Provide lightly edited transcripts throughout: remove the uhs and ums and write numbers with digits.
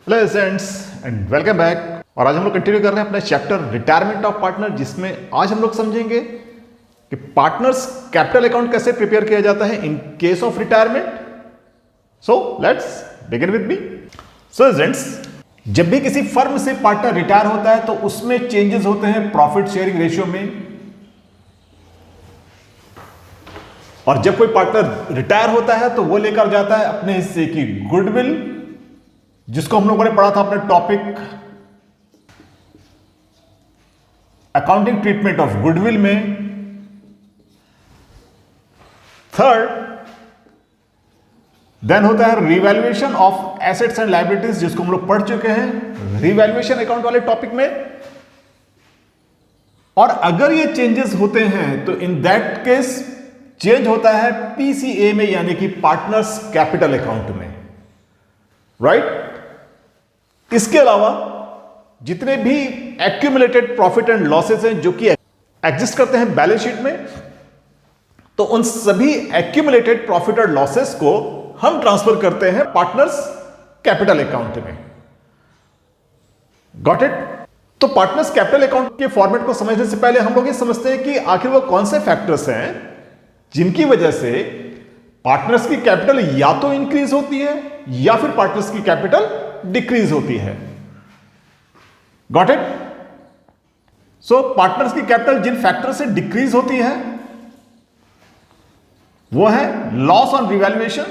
Hello students and welcome back. और आज हम लोग कंटिन्यू कर रहे हैं अपने चैप्टर रिटायरमेंट ऑफ पार्टनर, जिसमें आज हम लोग समझेंगे कि पार्टनर्स कैपिटल अकाउंट कैसे प्रिपेयर किया जाता है in case of retirement. So let's begin with me. So students, जब भी किसी फर्म से पार्टनर रिटायर होता है तो उसमें चेंजेस होते हैं प्रॉफिट शेयरिंग रेशियो में। और जब कोई पार्टनर रिटायर होता है तो वो लेकर जाता है अपने हिस्से की गुडविल, जिसको हम लोगों ने पढ़ा था अपने topic accounting treatment of goodwill में। थर्ड, देन होता है revaluation of assets and liabilities, जिसको हम लोग पढ़ चुके हैं रिवैल्यूएशन अकाउंट वाले टॉपिक में। और अगर ये चेंजेस होते हैं तो इन दैट केस चेंज होता है पीसीए में, यानी कि पार्टनर्स कैपिटल अकाउंट में, राइट। इसके अलावा जितने भी एक्यूमुलेटेड प्रॉफिट एंड लॉसेस हैं जो कि एग्जिस्ट करते हैं बैलेंस शीट में, तो उन सभी एक्यूमुलेटेड प्रॉफिट और लॉसेस को हम ट्रांसफर करते हैं पार्टनर्स कैपिटल अकाउंट में। Got it? तो पार्टनर्स कैपिटल अकाउंट के फॉर्मेट को समझने से पहले हम लोग ये समझते हैं कि आखिर वो कौन से फैक्टर्स हैं जिनकी वजह से पार्टनर्स की कैपिटल या तो इंक्रीज होती है या फिर पार्टनर्स की कैपिटल डिक्रीज होती है। Got it? सो पार्टनर्स की कैपिटल जिन फैक्टर से डिक्रीज होती है वो है लॉस ऑन रिवैल्यूएशन,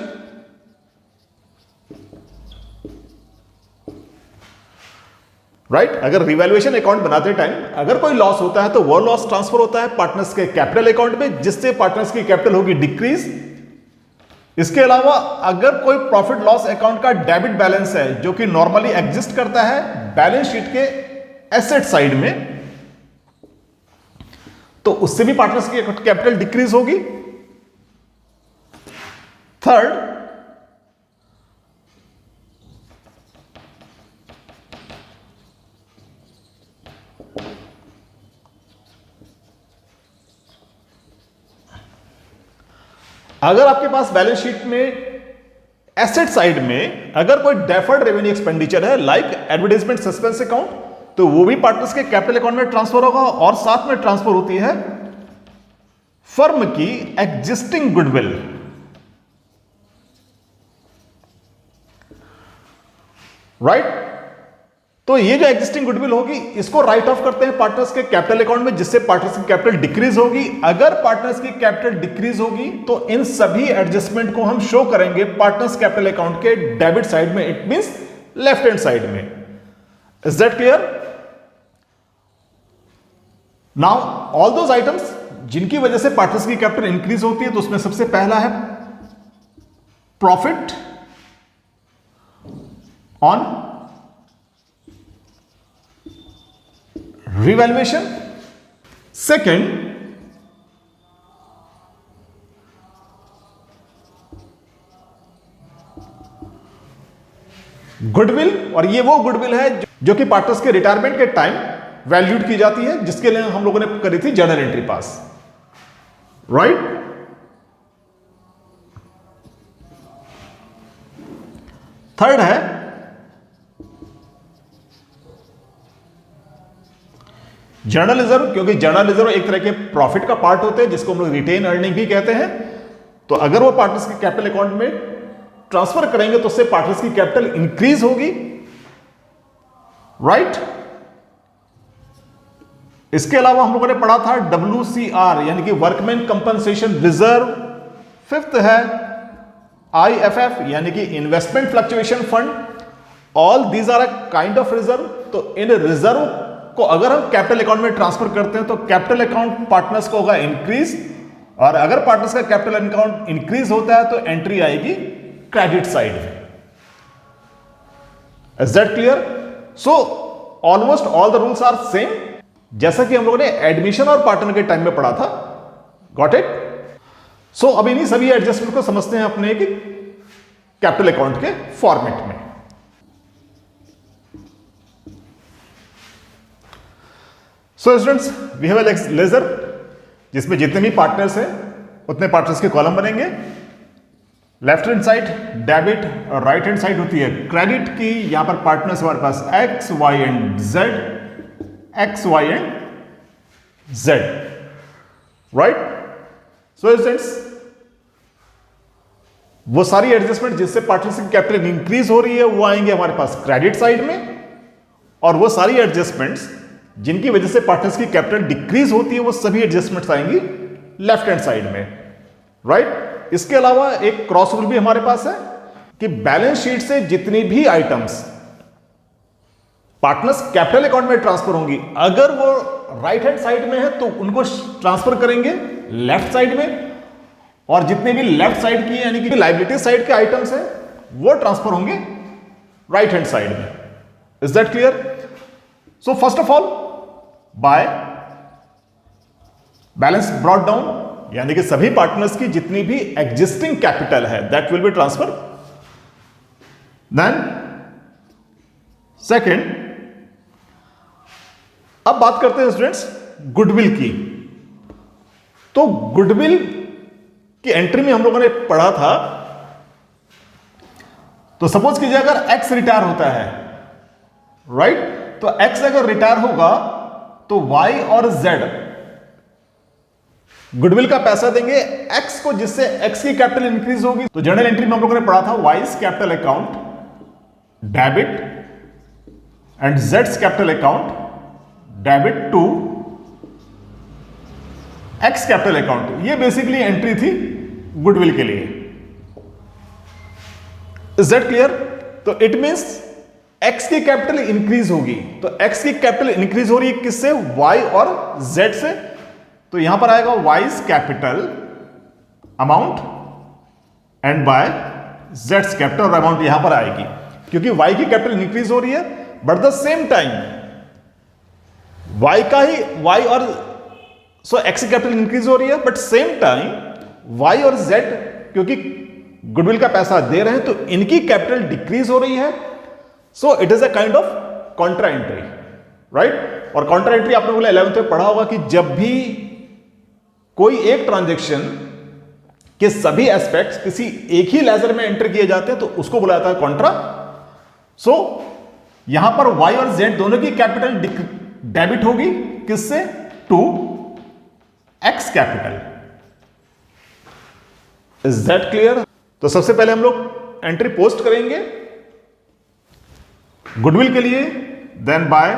राइट। अगर रिवैल्यूएशन अकाउंट बनाते टाइम अगर कोई लॉस होता है तो वो लॉस ट्रांसफर होता है पार्टनर्स के कैपिटल अकाउंट में, जिससे पार्टनर्स की कैपिटल होगी डिक्रीज। इसके अलावा अगर कोई प्रॉफिट लॉस अकाउंट का डेबिट बैलेंस है जो कि नॉर्मली एग्जिस्ट करता है बैलेंस शीट के एसेट साइड में, तो उससे भी पार्टनर्स की कैपिटल डिक्रीज होगी। थर्ड, अगर आपके पास बैलेंस शीट में एसेट साइड में अगर कोई डेफर्ड रेवेन्यू एक्सपेंडिचर है लाइक एडवर्टाइजमेंट सस्पेंस अकाउंट, तो वो भी पार्टनर्स के कैपिटल अकाउंट में ट्रांसफर होगा। और साथ में ट्रांसफर होती है फर्म की एग्जिस्टिंग गुडविल, राइट। तो ये जो एग्जिस्टिंग गुडविल होगी इसको राइट ऑफ करते हैं पार्टनर्स के कैपिटल अकाउंट में, जिससे पार्टनर्स की कैपिटल डिक्रीज होगी। अगर पार्टनर्स की कैपिटल डिक्रीज होगी तो इन सभी एडजस्टमेंट को हम शो करेंगे पार्टनर्स कैपिटल अकाउंट के डेबिट साइड में, it means left hand side में। Is that clear? Now all those items जिनकी वजह से पार्टनर्स की कैपिटल इंक्रीज होती है, तो उसमें सबसे पहला है profit on revaluation. Second, goodwill, और ये वो गुडविल है जो कि पार्टनर्स के रिटायरमेंट के टाइम वैल्यूड की जाती है, जिसके लिए हम लोगों ने करी थी जर्नल एंट्री पास, राइट। थर्ड है जर्नल रिजर्व, क्योंकि जर्नल रिजर्व एक तरह के प्रॉफिट का पार्ट होते हैं जिसको हम लोग रिटेन अर्निंग भी कहते हैं। तो अगर वो पार्टनर्स के कैपिटल अकाउंट में ट्रांसफर करेंगे तो उससे पार्टनर्स की कैपिटल इंक्रीज होगी, राइट। इसके अलावा हम लोगों ने पढ़ा था WCR यानी कि वर्कमैन कंपनसेशन रिजर्व। फिफ्थ है IFF यानी कि investment fluctuation fund. All these are a kind of reserve. तो इन रिजर्व को अगर हम कैपिटल अकाउंट में ट्रांसफर करते हैं तो कैपिटल अकाउंट पार्टनर्स को होगा इंक्रीज, और अगर पार्टनर्स का कैपिटल अकाउंट इंक्रीज होता है तो एंट्री आएगी क्रेडिट साइड में। Is that clear? So almost all the rules are same, जैसा कि हम लोगों ने एडमिशन और पार्टनर के टाइम में पढ़ा था। Got it? सो अब इन्हीं सभी एडजस्टमेंट को समझते हैं अपने कैपिटल अकाउंट के फॉर्मेट में। So students, we have a ledger जिसमें जितने भी पार्टनर्स हैं उतने पार्टनर्स के कॉलम बनेंगे। लेफ्ट हैंड साइड डेबिट और राइट हैंड साइड होती है क्रेडिट की। यहां पर पार्टनर्स हमारे पास x y and z, x y and z, right. So students, वो सारी एडजस्टमेंट जिससे पार्टनरशिप कैपिटल इंक्रीज हो रही है वो आएंगे हमारे पास क्रेडिट साइड में, और वो सारी एडजस्टमेंट्स जिनकी वजह से पार्टनर्स की कैपिटल डिक्रीज होती है वो सभी एडजस्टमेंट्स आएंगी लेफ्ट हैंड साइड में, राइट। इसके अलावा एक क्रॉस रूल भी हमारे पास है कि बैलेंस शीट से जितनी भी आइटम्स पार्टनर्स कैपिटल अकाउंट में ट्रांसफर होंगी, अगर वो राइट हैंड साइड में है तो उनको ट्रांसफर करेंगे लेफ्ट साइड में, और जितने भी लेफ्ट साइड की यानी कि लायबिलिटी साइड के आइटम्स हैं वो ट्रांसफर होंगे राइट हैंड साइड में। Is that clear? So first of all, by balance brought down यानी कि सभी पार्टनर्स की जितनी भी एग्जिस्टिंग कैपिटल है that will be transfer. Then second, अब बात करते हैं स्टूडेंट्स गुडविल की। तो गुडविल की एंट्री में हम लोगों ने पढ़ा था, तो सपोज कीजिए अगर एक्स रिटायर होता है, राइट, तो एक्स अगर रिटायर होगा तो वाई और जेड गुडविल का पैसा देंगे एक्स को, जिससे एक्स की कैपिटल इंक्रीज होगी। तो जर्नल एंट्री में हम लोगों ने पढ़ा था Y's capital account debit and जेड्स capital account debit to X capital account. ये बेसिकली एंट्री थी गुडविल के लिए। Is that clear? तो इट मींस एक्स की कैपिटल इंक्रीज होगी, तो एक्स की कैपिटल इंक्रीज हो रही है किससे? वाई और जेड से। तो यहां पर आएगा Y's capital amount and by जेड्स कैपिटल अमाउंट यहां पर आएगी, क्योंकि वाई की कैपिटल इंक्रीज हो रही है, but the same time Y का ही वाई और सो एक्स की कैपिटल इंक्रीज हो रही है, बट सेम टाइम वाई और जेड क्योंकि गुडविल का पैसा दे रहे हैं तो इनकी कैपिटल डिक्रीज हो रही है। So it is a kind of Contra entry, right. और कॉन्ट्रा एंट्री आपने बोला 11th में पढ़ा होगा कि जब भी कोई एक ट्रांजैक्शन के सभी एस्पेक्ट्स किसी एक ही लेजर में एंटर किए जाते हैं तो उसको बोला जाता है कॉन्ट्रा। सो यहां पर वाई और जेड दोनों की कैपिटल डेबिट होगी किससे? To X capital. Is that clear? तो सबसे पहले हम लोग एंट्री पोस्ट करेंगे गुडविल के लिए, देन बाय।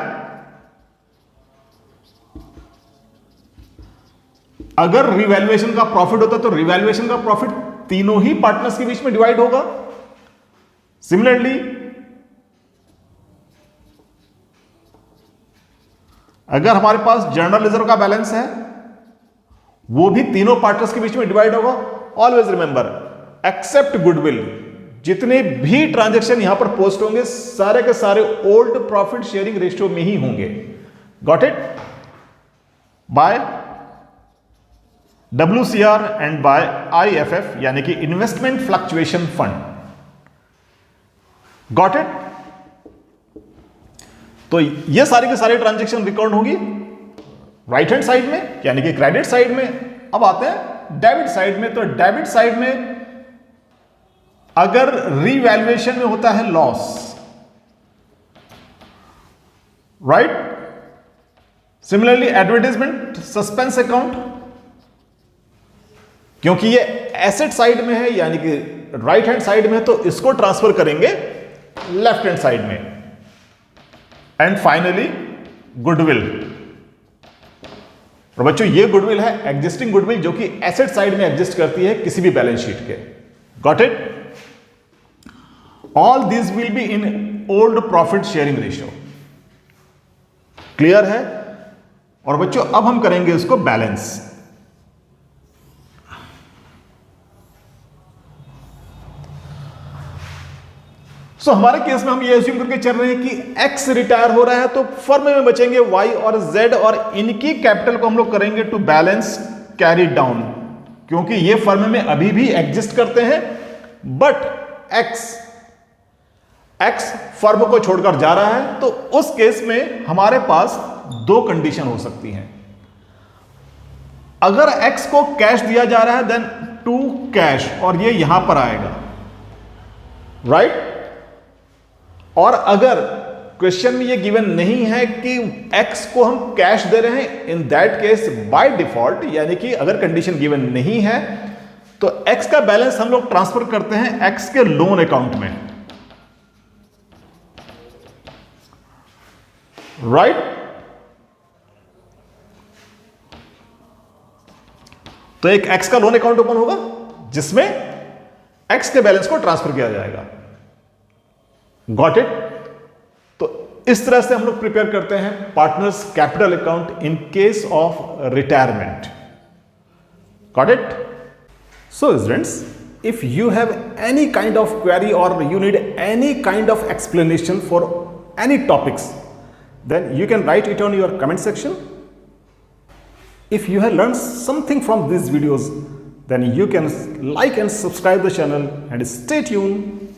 अगर रिवैल्यूएशन का प्रॉफिट होता तो रिवैल्यूएशन का प्रॉफिट तीनों ही पार्टनर्स के बीच में डिवाइड होगा। सिमिलरली अगर हमारे पास जर्नल रिजर्व का बैलेंस है वो भी तीनों पार्टनर्स के बीच में डिवाइड होगा। ऑलवेज रिमेंबर, एक्सेप्ट गुडविल, जितने भी ट्रांजैक्शन यहां पर पोस्ट होंगे सारे के सारे ओल्ड प्रॉफिट शेयरिंग रेशियो में ही होंगे। Got it? By WCR and by IFF यानी कि investment fluctuation fund. Got it? तो ये सारी के सारे ट्रांजैक्शन रिकॉर्ड होंगी राइट हैंड साइड में यानी कि क्रेडिट साइड में। अब आते हैं डेबिट साइड में। तो डेबिट साइड में अगर रीवैल्यूएशन में होता है loss, right. Similarly advertisement suspense account, क्योंकि ये एसेट साइड में है यानी कि राइट हैंड साइड में, तो इसको ट्रांसफर करेंगे लेफ्ट हैंड साइड में। And finally goodwill. और बच्चों ये गुडविल है एग्जिस्टिंग गुडविल जो कि एसेट साइड में एग्जिस्ट करती है किसी भी बैलेंस शीट के। Got it? All this will be in old profit sharing ratio. Clear है? और बच्चों अब हम करेंगे इसको बैलेंस। सो हमारे केस में हम ये एज्यूम करके चल रहे हैं कि एक्स रिटायर हो रहा है तो फर्म में बचेंगे वाई और जेड, और इनकी कैपिटल को हम लोग करेंगे टू बैलेंस कैरी डाउन, क्योंकि ये फर्म में अभी भी एग्जिस्ट करते हैं, बट एक्स फर्म को छोड़कर जा रहा है। तो उस केस में हमारे पास दो कंडीशन हो सकती हैं। अगर एक्स को कैश दिया जा रहा है देन टू कैश, और ये यहां पर आएगा राइट। और अगर क्वेश्चन में ये गिवन नहीं है कि x को हम कैश दे रहे हैं, in that case by default, यानी कि अगर कंडीशन गिवन नहीं है तो x का बैलेंस हम लोग ट्रांसफर करते हैं x के लोन अकाउंट में, राइट। तो एक x का लोन अकाउंट ओपन होगा जिसमें x के बैलेंस को ट्रांसफर किया जाएगा। Got it. तो इस तरह से हम लोग प्रिपेयर करते हैं partners capital account in case of retirement. Got it. So students, if you have any kind of query or you need any kind of explanation for any topics, then you can write it on your comment section. If you have learned something from these videos, then you can like and subscribe the channel and stay tuned